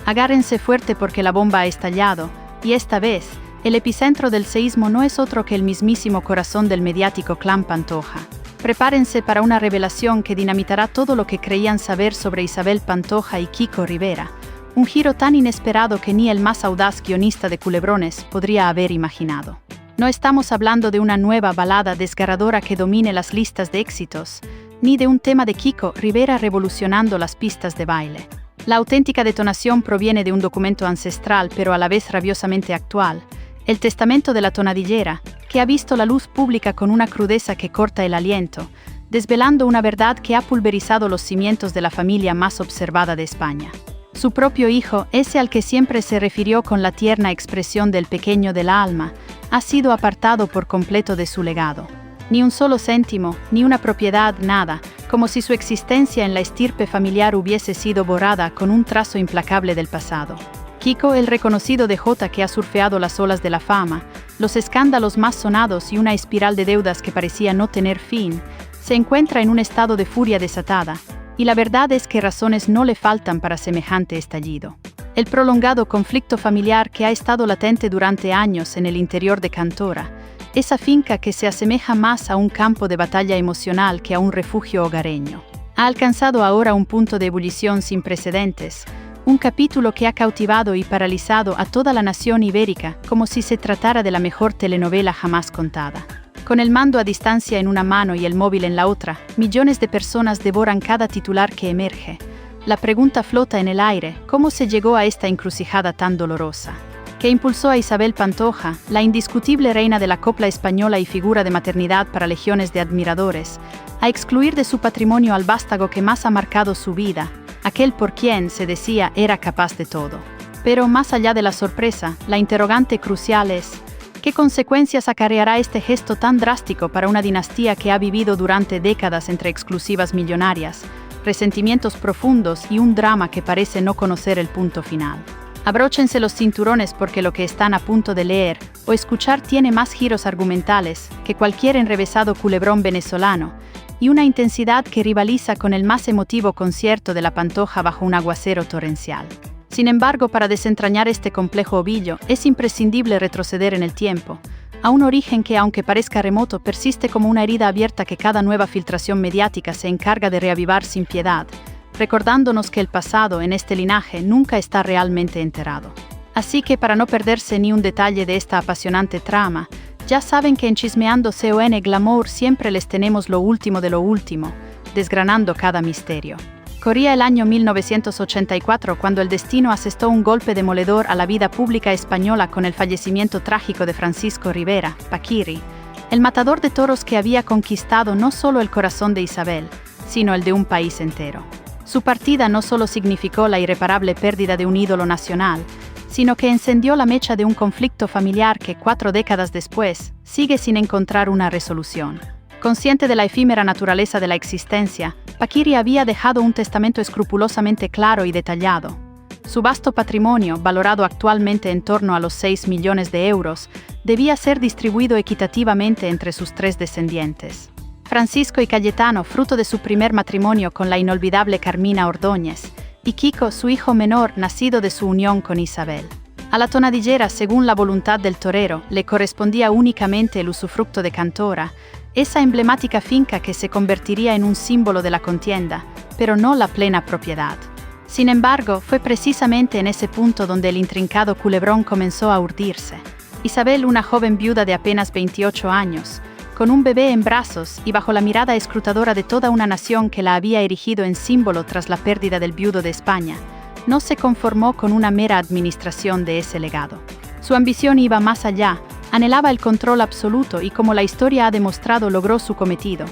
Agárrense fuerte porque la bomba ha estallado, y esta vez, el epicentro del seísmo no es otro que el mismísimo corazón del mediático clan Pantoja. Prepárense para una revelación que dinamitará todo lo que creían saber sobre Isabel Pantoja y Kiko Rivera, un giro tan inesperado que ni el más audaz guionista de Culebrones podría haber imaginado. No estamos hablando de una nueva balada desgarradora que domine las listas de éxitos, ni de un tema de Kiko Rivera revolucionando las pistas de baile. La auténtica detonación proviene de un documento ancestral pero a la vez rabiosamente actual, el testamento de la tonadillera, que ha visto la luz pública con una crudeza que corta el aliento, desvelando una verdad que ha pulverizado los cimientos de la familia más observada de España. Su propio hijo, ese al que siempre se refirió con la tierna expresión del pequeño del alma, ha sido apartado por completo de su legado. Ni un solo céntimo, ni una propiedad, nada, como si su existencia en la estirpe familiar hubiese sido borrada con un trazo implacable del pasado. Kiko, el reconocido DJ que ha surfeado las olas de la fama, los escándalos más sonados y una espiral de deudas que parecía no tener fin, se encuentra en un estado de furia desatada, y la verdad es que razones no le faltan para semejante estallido. El prolongado conflicto familiar que ha estado latente durante años en el interior de Cantora, esa finca que se asemeja más a un campo de batalla emocional que a un refugio hogareño, ha alcanzado ahora un punto de ebullición sin precedentes, un capítulo que ha cautivado y paralizado a toda la nación ibérica como si se tratara de la mejor telenovela jamás contada. Con el mando a distancia en una mano y el móvil en la otra, millones de personas devoran cada titular que emerge. La pregunta flota en el aire: ¿cómo se llegó a esta encrucijada tan dolorosa? ¿Qué impulsó a Isabel Pantoja, la indiscutible reina de la copla española y figura de maternidad para legiones de admiradores, a excluir de su patrimonio al vástago que más ha marcado su vida, aquel por quien, se decía, era capaz de todo? Pero más allá de la sorpresa, la interrogante crucial es: ¿qué consecuencias acarreará este gesto tan drástico para una dinastía que ha vivido durante décadas entre exclusivas millonarias, resentimientos profundos y un drama que parece no conocer el punto final? Abróchense los cinturones porque lo que están a punto de leer o escuchar tiene más giros argumentales que cualquier enrevesado culebrón venezolano y una intensidad que rivaliza con el más emotivo concierto de la Pantoja bajo un aguacero torrencial. Sin embargo, para desentrañar este complejo ovillo, es imprescindible retroceder en el tiempo, a un origen que, aunque parezca remoto, persiste como una herida abierta que cada nueva filtración mediática se encarga de reavivar sin piedad, recordándonos que el pasado en este linaje nunca está realmente enterrado. Así que, para no perderse ni un detalle de esta apasionante trama, ya saben que en Chismeando CON Glamour siempre les tenemos lo último de lo último, desgranando cada misterio. Corría el año 1984 cuando el destino asestó un golpe demoledor a la vida pública española con el fallecimiento trágico de Francisco Rivera, Paquirri, el matador de toros que había conquistado no solo el corazón de Isabel, sino el de un país entero. Su partida no solo significó la irreparable pérdida de un ídolo nacional, sino que encendió la mecha de un conflicto familiar que 4 décadas después sigue sin encontrar una resolución. Consciente de la efímera naturaleza de la existencia, Paquirri había dejado un testamento escrupulosamente claro y detallado. Su vasto patrimonio, valorado actualmente en torno a los 6 millones de euros, debía ser distribuido equitativamente entre sus 3 descendientes: Francisco y Cayetano, fruto de su primer matrimonio con la inolvidable Carmina Ordóñez, y Kiko, su hijo menor, nacido de su unión con Isabel. A la tonadillera, según la voluntad del torero, le correspondía únicamente el usufructo de Cantora, esa emblemática finca que se convertiría en un símbolo de la contienda, pero no la plena propiedad. Sin embargo, fue precisamente en ese punto donde el intrincado culebrón comenzó a urdirse. Isabel, una joven viuda de apenas 28 años, con un bebé en brazos y bajo la mirada escrutadora de toda una nación que la había erigido en símbolo tras la pérdida del viudo de España, no se conformó con una mera administración de ese legado. Su ambición iba más allá, anhelaba el control absoluto y, como la historia ha demostrado, logró su cometido.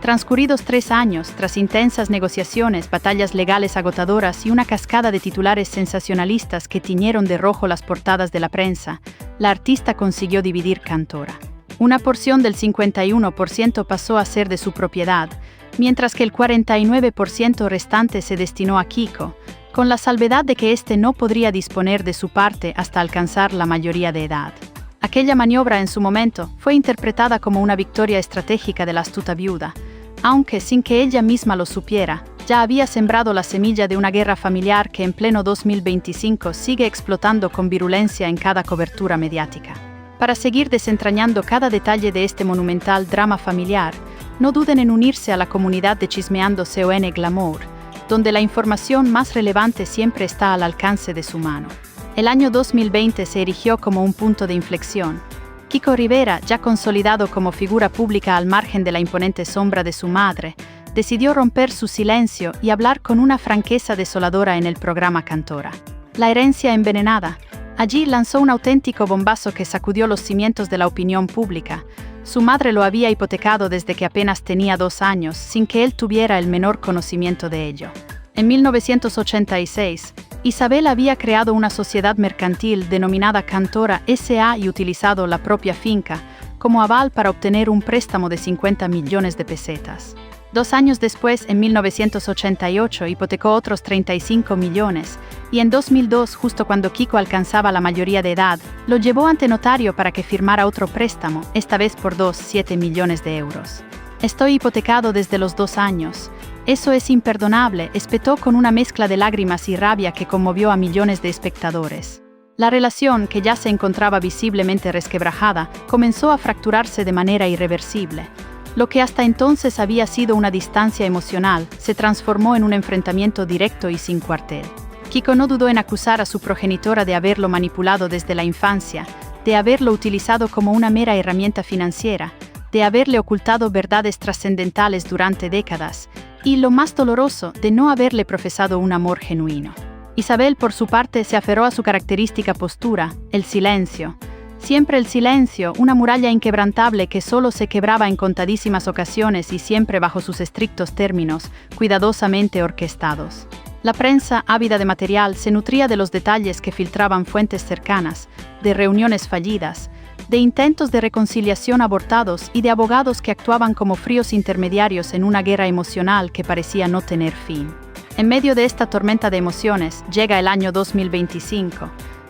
Transcurridos 3 años, tras intensas negociaciones, batallas legales agotadoras y una cascada de titulares sensacionalistas que tiñeron de rojo las portadas de la prensa, la artista consiguió dividir Cantora. Una porción del 51% pasó a ser de su propiedad, mientras que el 49% restante se destinó a Kiko, con la salvedad de que éste no podría disponer de su parte hasta alcanzar la mayoría de edad. Aquella maniobra en su momento fue interpretada como una victoria estratégica de la astuta viuda, aunque sin que ella misma lo supiera, ya había sembrado la semilla de una guerra familiar que en pleno 2025 sigue explotando con virulencia en cada cobertura mediática. Para seguir desentrañando cada detalle de este monumental drama familiar, no duden en unirse a la comunidad de Chismeando CON Glamour, donde la información más relevante siempre está al alcance de su mano. El año 2020 se erigió como un punto de inflexión. Kiko Rivera, ya consolidado como figura pública al margen de la imponente sombra de su madre, decidió romper su silencio y hablar con una franqueza desoladora en el programa Cantora. La herencia envenenada. Allí lanzó un auténtico bombazo que sacudió los cimientos de la opinión pública. Su madre lo había hipotecado desde que apenas tenía 2 años, sin que él tuviera el menor conocimiento de ello. En 1986, Isabel había creado una sociedad mercantil denominada Cantora S.A. y utilizado la propia finca como aval para obtener un préstamo de 50 millones de pesetas. 2 años después, en 1988, hipotecó otros 35 millones, y en 2002, justo cuando Kiko alcanzaba la mayoría de edad, lo llevó ante notario para que firmara otro préstamo, esta vez por 7 millones de euros. Estoy hipotecado desde los 2 años. Eso es imperdonable, espetó con una mezcla de lágrimas y rabia que conmovió a millones de espectadores. La relación, que ya se encontraba visiblemente resquebrajada, comenzó a fracturarse de manera irreversible. Lo que hasta entonces había sido una distancia emocional, se transformó en un enfrentamiento directo y sin cuartel. Kiko no dudó en acusar a su progenitora de haberlo manipulado desde la infancia, de haberlo utilizado como una mera herramienta financiera, de haberle ocultado verdades trascendentales durante décadas, y, lo más doloroso, de no haberle profesado un amor genuino. Isabel, por su parte, se aferró a su característica postura, el silencio. Siempre el silencio, una muralla inquebrantable que solo se quebraba en contadísimas ocasiones y siempre bajo sus estrictos términos, cuidadosamente orquestados. La prensa, ávida de material, se nutría de los detalles que filtraban fuentes cercanas, de reuniones fallidas, de intentos de reconciliación abortados y de abogados que actuaban como fríos intermediarios en una guerra emocional que parecía no tener fin. En medio de esta tormenta de emociones, llega el año 2025.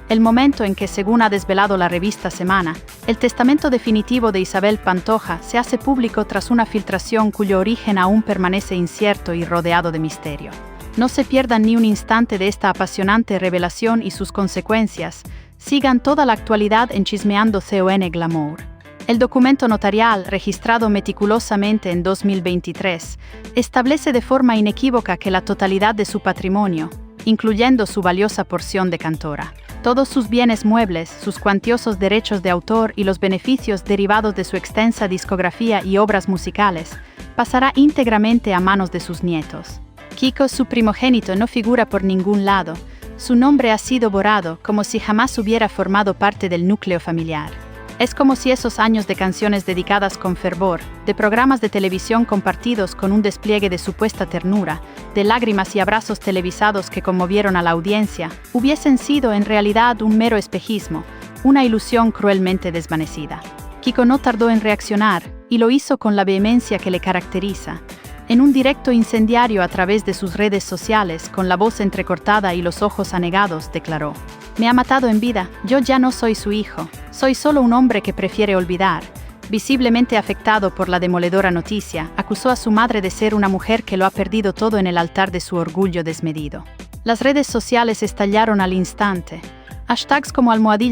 El momento en que, según ha desvelado la revista Semana, el testamento definitivo de Isabel Pantoja se hace público tras una filtración cuyo origen aún permanece incierto y rodeado de misterio. No se pierdan ni un instante de esta apasionante revelación y sus consecuencias. Sigan toda la actualidad en Chismeando CON Glamour. El documento notarial, registrado meticulosamente en 2023, establece de forma inequívoca que la totalidad de su patrimonio, incluyendo su valiosa porción de Cantora, todos sus bienes muebles, sus cuantiosos derechos de autor y los beneficios derivados de su extensa discografía y obras musicales, pasará íntegramente a manos de sus nietos. Kiko, su primogénito, no figura por ningún lado. Su nombre ha sido borrado, como si jamás hubiera formado parte del núcleo familiar. Es como si esos años de canciones dedicadas con fervor, de programas de televisión compartidos con un despliegue de supuesta ternura, de lágrimas y abrazos televisados que conmovieron a la audiencia, hubiesen sido en realidad un mero espejismo, una ilusión cruelmente desvanecida. Kiko no tardó en reaccionar, y lo hizo con la vehemencia que le caracteriza. En un directo incendiario a través de sus redes sociales, con la voz entrecortada y los ojos anegados, declaró: «Me ha matado en vida, yo ya no soy su hijo, soy solo un hombre que prefiere olvidar». Visiblemente afectado por la demoledora noticia, acusó a su madre de ser una mujer que lo ha perdido todo en el altar de su orgullo desmedido. Las redes sociales estallaron al instante. Hashtags como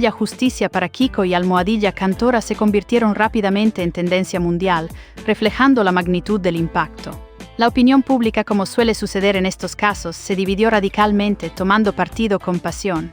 #justicia para Kiko y #Cantora se convirtieron rápidamente en tendencia mundial, reflejando la magnitud del impacto. La opinión pública, como suele suceder en estos casos, se dividió radicalmente, tomando partido con pasión.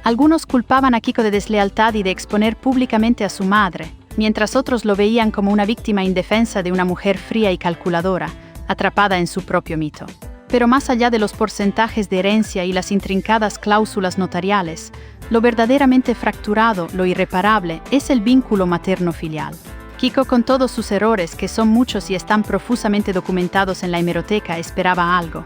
Algunos culpaban a Kiko de deslealtad y de exponer públicamente a su madre, mientras otros lo veían como una víctima indefensa de una mujer fría y calculadora, atrapada en su propio mito. Pero más allá de los porcentajes de herencia y las intrincadas cláusulas notariales, lo verdaderamente fracturado, lo irreparable, es el vínculo materno-filial. Kiko, con todos sus errores, que son muchos y están profusamente documentados en la hemeroteca, esperaba algo.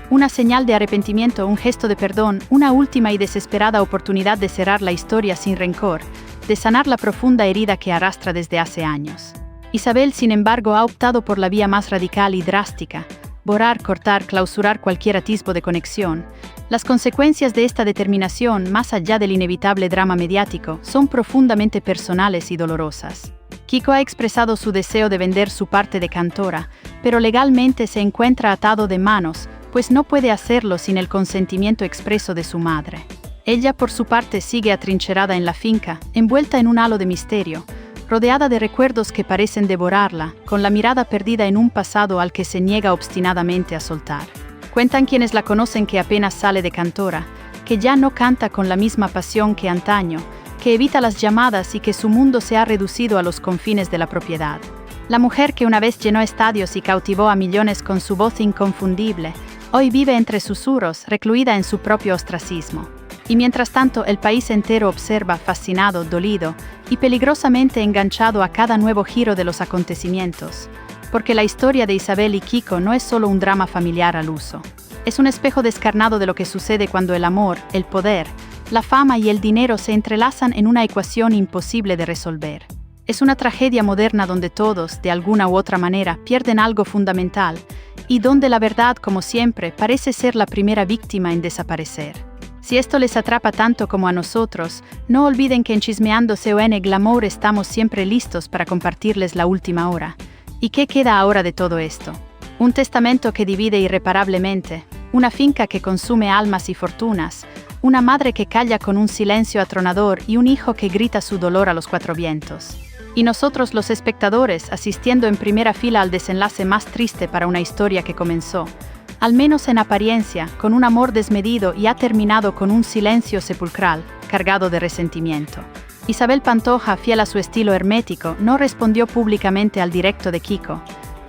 Una señal de arrepentimiento, un gesto de perdón, una última y desesperada oportunidad de cerrar la historia sin rencor, de sanar la profunda herida que arrastra desde hace años. Isabel, sin embargo, ha optado por la vía más radical y drástica: borrar, cortar, clausurar cualquier atisbo de conexión. Las consecuencias de esta determinación, más allá del inevitable drama mediático, son profundamente personales y dolorosas. Kiko ha expresado su deseo de vender su parte de Cantora, pero legalmente se encuentra atado de manos, pues no puede hacerlo sin el consentimiento expreso de su madre. Ella, por su parte, sigue atrincherada en la finca, envuelta en un halo de misterio, rodeada de recuerdos que parecen devorarla, con la mirada perdida en un pasado al que se niega obstinadamente a soltar. Cuentan quienes la conocen que apenas sale de cantora, que ya no canta con la misma pasión que antaño, que evita las llamadas y que su mundo se ha reducido a los confines de la propiedad. La mujer que una vez llenó estadios y cautivó a millones con su voz inconfundible, hoy vive entre susurros, recluida en su propio ostracismo. Y mientras tanto, el país entero observa, fascinado, dolido y peligrosamente enganchado a cada nuevo giro de los acontecimientos. Porque la historia de Isabel y Kiko no es solo un drama familiar al uso. Es un espejo descarnado de lo que sucede cuando el amor, el poder, la fama y el dinero se entrelazan en una ecuación imposible de resolver. Es una tragedia moderna donde todos, de alguna u otra manera, pierden algo fundamental, y donde la verdad, como siempre, parece ser la primera víctima en desaparecer. Si esto les atrapa tanto como a nosotros, no olviden que en Chismeando CON Glamour estamos siempre listos para compartirles la última hora. ¿Y qué queda ahora de todo esto? Un testamento que divide irreparablemente, una finca que consume almas y fortunas, una madre que calla con un silencio atronador y un hijo que grita su dolor a los cuatro vientos. Y nosotros los espectadores asistiendo en primera fila al desenlace más triste para una historia que comenzó, al menos en apariencia, con un amor desmedido y ha terminado con un silencio sepulcral, cargado de resentimiento. Isabel Pantoja, fiel a su estilo hermético, no respondió públicamente al directo de Kiko.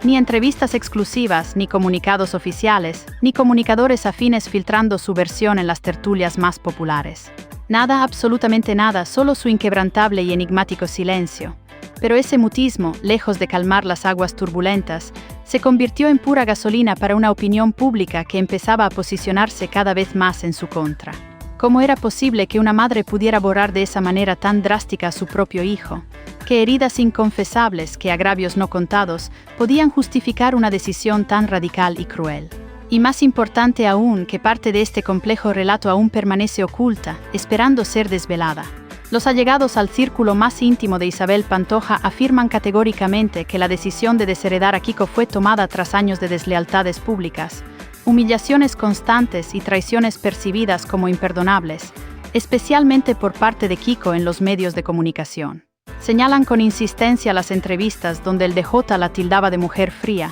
Ni entrevistas exclusivas, ni comunicados oficiales, ni comunicadores afines filtrando su versión en las tertulias más populares. Nada, absolutamente nada, solo su inquebrantable y enigmático silencio. Pero ese mutismo, lejos de calmar las aguas turbulentas, se convirtió en pura gasolina para una opinión pública que empezaba a posicionarse cada vez más en su contra. ¿Cómo era posible que una madre pudiera borrar de esa manera tan drástica a su propio hijo? ¿Qué heridas inconfesables, qué agravios no contados, podían justificar una decisión tan radical y cruel? Y más importante aún, que parte de este complejo relato aún permanece oculta, esperando ser desvelada. Los allegados al círculo más íntimo de Isabel Pantoja afirman categóricamente que la decisión de desheredar a Kiko fue tomada tras años de deslealtades públicas, humillaciones constantes y traiciones percibidas como imperdonables, especialmente por parte de Kiko en los medios de comunicación. Señalan con insistencia las entrevistas donde el DJ la tildaba de mujer fría,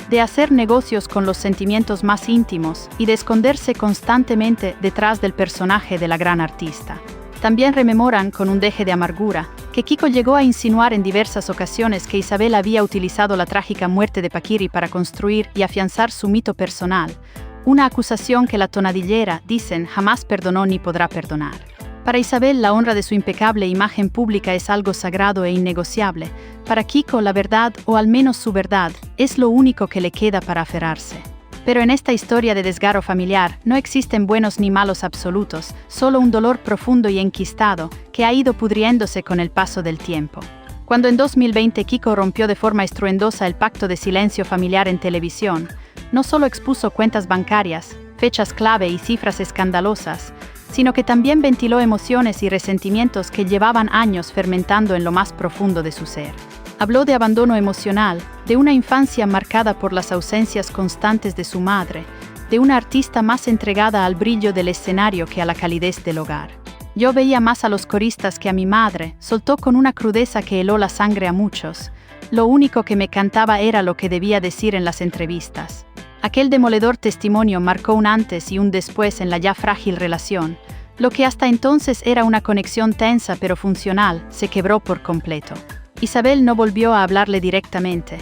de hacer negocios con los sentimientos más íntimos y de esconderse constantemente detrás del personaje de la gran artista. También rememoran, con un deje de amargura, que Kiko llegó a insinuar en diversas ocasiones que Isabel había utilizado la trágica muerte de Paquirri para construir y afianzar su mito personal, una acusación que la tonadillera, dicen, jamás perdonó ni podrá perdonar. Para Isabel, la honra de su impecable imagen pública es algo sagrado e innegociable. Para Kiko, la verdad, o al menos su verdad, es lo único que le queda para aferrarse. Pero en esta historia de desgarro familiar no existen buenos ni malos absolutos, solo un dolor profundo y enquistado que ha ido pudriéndose con el paso del tiempo. Cuando en 2020 Kiko rompió de forma estruendosa el pacto de silencio familiar en televisión, no solo expuso cuentas bancarias, fechas clave y cifras escandalosas, sino que también ventiló emociones y resentimientos que llevaban años fermentando en lo más profundo de su ser. Habló de abandono emocional, de una infancia marcada por las ausencias constantes de su madre, de una artista más entregada al brillo del escenario que a la calidez del hogar. Yo veía más a los coristas que a mi madre, soltó con una crudeza que heló la sangre a muchos. Lo único que me cantaba era lo que debía decir en las entrevistas. Aquel demoledor testimonio marcó un antes y un después en la ya frágil relación. Lo que hasta entonces era una conexión tensa pero funcional, se quebró por completo. Isabel no volvió a hablarle directamente.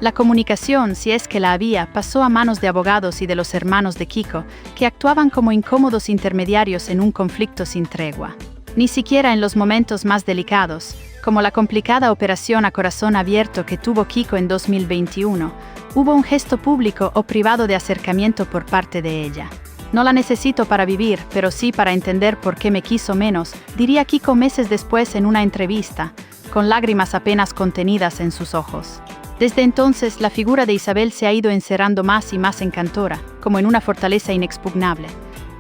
La comunicación, si es que la había, pasó a manos de abogados y de los hermanos de Kiko, que actuaban como incómodos intermediarios en un conflicto sin tregua. Ni siquiera en los momentos más delicados, como la complicada operación a corazón abierto que tuvo Kiko en 2021, hubo un gesto público o privado de acercamiento por parte de ella. No la necesito para vivir, pero sí para entender por qué me quiso menos, diría Kiko meses después en una entrevista, con lágrimas apenas contenidas en sus ojos. Desde entonces, la figura de Isabel se ha ido encerrando más y más en Cantora, como en una fortaleza inexpugnable.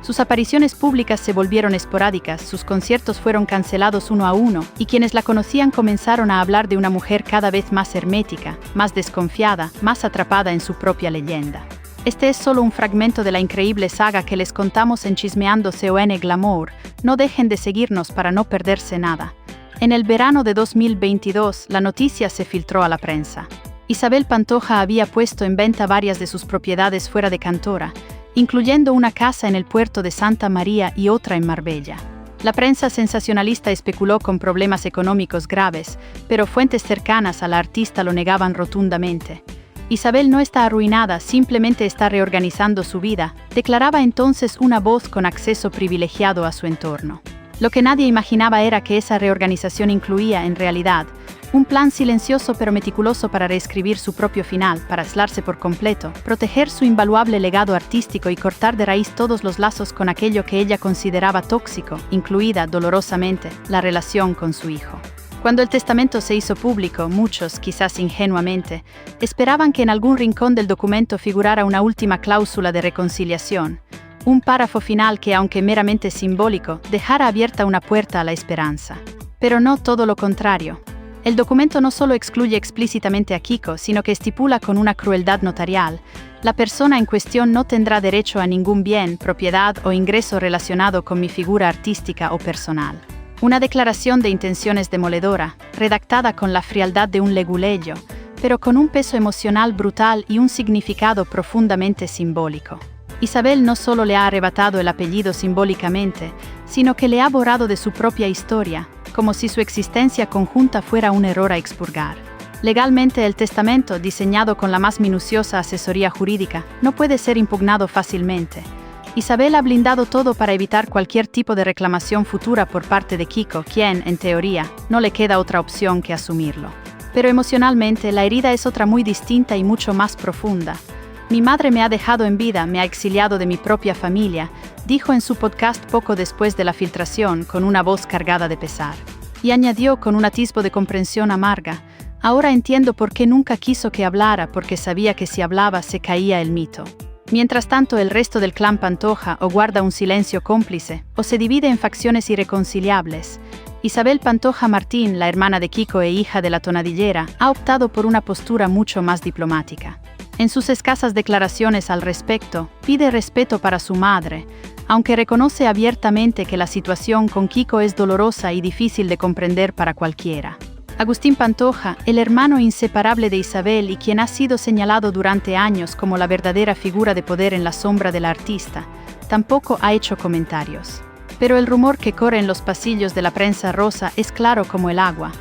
Sus apariciones públicas se volvieron esporádicas, sus conciertos fueron cancelados uno a uno, y quienes la conocían comenzaron a hablar de una mujer cada vez más hermética, más desconfiada, más atrapada en su propia leyenda. Este es solo un fragmento de la increíble saga que les contamos en Chismeando CON Glamour. No dejen de seguirnos para no perderse nada. En el verano de 2022, la noticia se filtró a la prensa. Isabel Pantoja había puesto en venta varias de sus propiedades fuera de Cantora, incluyendo una casa en el puerto de Santa María y otra en Marbella. La prensa sensacionalista especuló con problemas económicos graves, pero fuentes cercanas a la artista lo negaban rotundamente. Isabel no está arruinada, simplemente está reorganizando su vida, declaraba entonces una voz con acceso privilegiado a su entorno. Lo que nadie imaginaba era que esa reorganización incluía, en realidad, un plan silencioso pero meticuloso para reescribir su propio final, para aislarse por completo, proteger su invaluable legado artístico y cortar de raíz todos los lazos con aquello que ella consideraba tóxico, incluida, dolorosamente, la relación con su hijo. Cuando el testamento se hizo público, muchos, quizás ingenuamente, esperaban que en algún rincón del documento figurara una última cláusula de reconciliación, un párrafo final que, aunque meramente simbólico, dejara abierta una puerta a la esperanza. Pero no todo lo contrario. El documento no solo excluye explícitamente a Kiko, sino que estipula con una crueldad notarial: la persona en cuestión no tendrá derecho a ningún bien, propiedad o ingreso relacionado con mi figura artística o personal. Una declaración de intenciones demoledora, redactada con la frialdad de un leguleyo, pero con un peso emocional brutal y un significado profundamente simbólico. Isabel no solo le ha arrebatado el apellido simbólicamente, sino que le ha borrado de su propia historia, como si su existencia conjunta fuera un error a expurgar. Legalmente, el testamento, diseñado con la más minuciosa asesoría jurídica, no puede ser impugnado fácilmente. Isabel ha blindado todo para evitar cualquier tipo de reclamación futura por parte de Kiko, quien, en teoría, no le queda otra opción que asumirlo. Pero emocionalmente, la herida es otra muy distinta y mucho más profunda. Mi madre me ha dejado en vida, me ha exiliado de mi propia familia, dijo en su podcast poco después de la filtración, con una voz cargada de pesar. Y añadió con un atisbo de comprensión amarga: ahora entiendo por qué nunca quiso que hablara, porque sabía que si hablaba se caía el mito. Mientras tanto, el resto del clan Pantoja o guarda un silencio cómplice, o se divide en facciones irreconciliables. Isabel Pantoja Martín, la hermana de Kiko e hija de la tonadillera, ha optado por una postura mucho más diplomática. En sus escasas declaraciones al respecto, pide respeto para su madre, aunque reconoce abiertamente que la situación con Kiko es dolorosa y difícil de comprender para cualquiera. Agustín Pantoja, el hermano inseparable de Isabel y quien ha sido señalado durante años como la verdadera figura de poder en la sombra de la artista, tampoco ha hecho comentarios. Pero el rumor que corre en los pasillos de la prensa rosa es claro como el agua.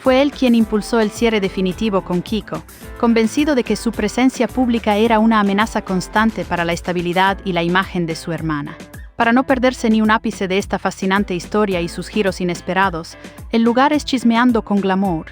Fue él quien impulsó el cierre definitivo con Kiko, convencido de que su presencia pública era una amenaza constante para la estabilidad y la imagen de su hermana. Para no perderse ni un ápice de esta fascinante historia y sus giros inesperados, el lugar es Chismeando con Glamour.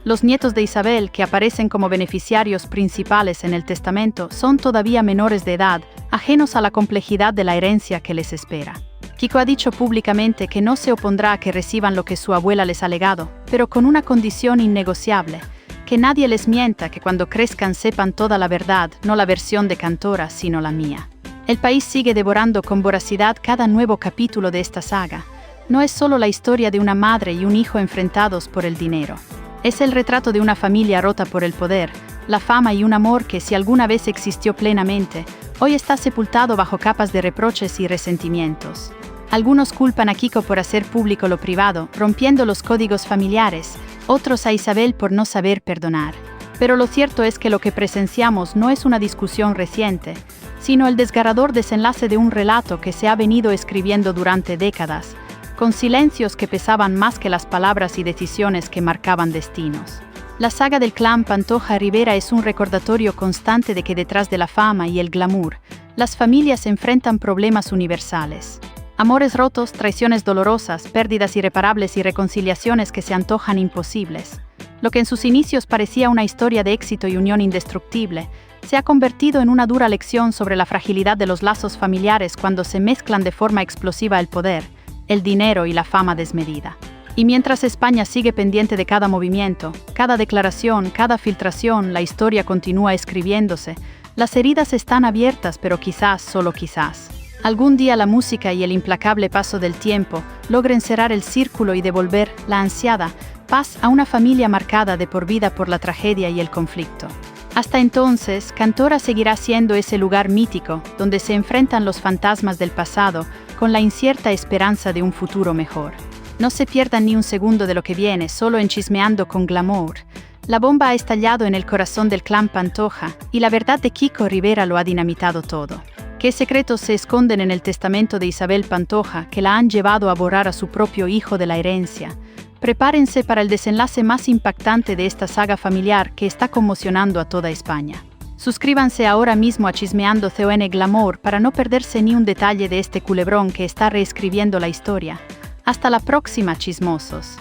Los nietos de Isabel, que aparecen como beneficiarios principales en el testamento, son todavía menores de edad, ajenos a la complejidad de la herencia que les espera. Kiko ha dicho públicamente que no se opondrá a que reciban lo que su abuela les ha legado, pero con una condición innegociable: que nadie les mienta, que cuando crezcan sepan toda la verdad, no la versión de Cantora, sino la mía. El país sigue devorando con voracidad cada nuevo capítulo de esta saga. No es solo la historia de una madre y un hijo enfrentados por el dinero. Es el retrato de una familia rota por el poder, la fama y un amor que, si alguna vez existió plenamente, hoy está sepultado bajo capas de reproches y resentimientos. Algunos culpan a Kiko por hacer público lo privado, rompiendo los códigos familiares, otros a Isabel por no saber perdonar. Pero lo cierto es que lo que presenciamos no es una discusión reciente, sino el desgarrador desenlace de un relato que se ha venido escribiendo durante décadas, con silencios que pesaban más que las palabras y decisiones que marcaban destinos. La saga del clan Pantoja Rivera es un recordatorio constante de que detrás de la fama y el glamour, las familias enfrentan problemas universales. Amores rotos, traiciones dolorosas, pérdidas irreparables y reconciliaciones que se antojan imposibles. Lo que en sus inicios parecía una historia de éxito y unión indestructible, se ha convertido en una dura lección sobre la fragilidad de los lazos familiares cuando se mezclan de forma explosiva el poder, el dinero y la fama desmedida. Y mientras España sigue pendiente de cada movimiento, cada declaración, cada filtración, la historia continúa escribiéndose. Las heridas están abiertas, pero quizás, solo quizás, algún día la música y el implacable paso del tiempo logren cerrar el círculo y devolver la ansiada paz a una familia marcada de por vida por la tragedia y el conflicto. Hasta entonces, Cantora seguirá siendo ese lugar mítico donde se enfrentan los fantasmas del pasado con la incierta esperanza de un futuro mejor. No se pierdan ni un segundo de lo que viene, solo en Chismeando con Glamour. La bomba ha estallado en el corazón del clan Pantoja y la verdad de Kiko Rivera lo ha dinamitado todo. ¿Qué secretos se esconden en el testamento de Isabel Pantoja que la han llevado a borrar a su propio hijo de la herencia? Prepárense para el desenlace más impactante de esta saga familiar que está conmocionando a toda España. Suscríbanse ahora mismo a Chismeando con Glamour para no perderse ni un detalle de este culebrón que está reescribiendo la historia. Hasta la próxima, chismosos.